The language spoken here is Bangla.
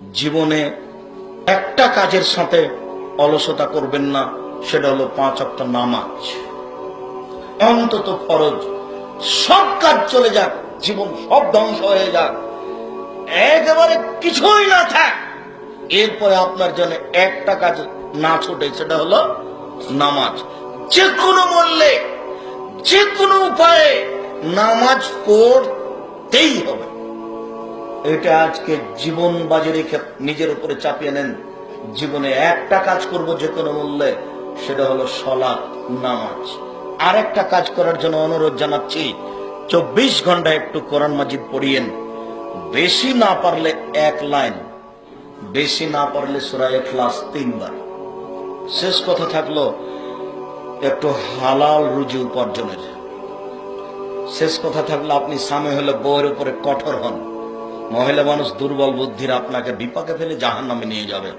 জীবনে একটা কাজের সাথে অলসতা করবেন না, সেটা হলো 5 ওয়াক্ত নামাজ। অন্তত ফরজ। সব কাজ চলে যাক, জীবন সব ধ্বংস হয়ে যাক, একেবারে কিছুই না থাক, এরপরে আপনার জন্য একটা কাজ না ছুটে, সেটা হলো নামাজ। যে কোনো মূল্যে, যে কোনো উপায়ে নামাজ পড়তেই হবে। এটা আজকে জীবন বাজি রেখে নিজের উপরে চাপিয়ে নেন। জীবনে একটা কাজ করব যে কোনো মূল্যে, সেটা হলো সালাত, নামাজ। আর একটা কাজ করার জন্য অনুরোধ জানাচ্ছি, 24 ঘন্টা একটু কোরআন মাজিদ পড়িয়েন। বেশি না পারলে 1 লাইন, বেশি না পারলে সূরা ইখলাস 3 বার। শেষ কথা থাকলো একটু হালাল রুজি উপার্জনের। শেষ কথা থাকলো, আপনি স্বামী হলে বউয়ের উপরে কঠোর হন। মহিলা মানুষ দুর্বল বুদ্ধির আপনাকে বিপাকে ফেলে জাহান্নামে নিয়ে যাবে।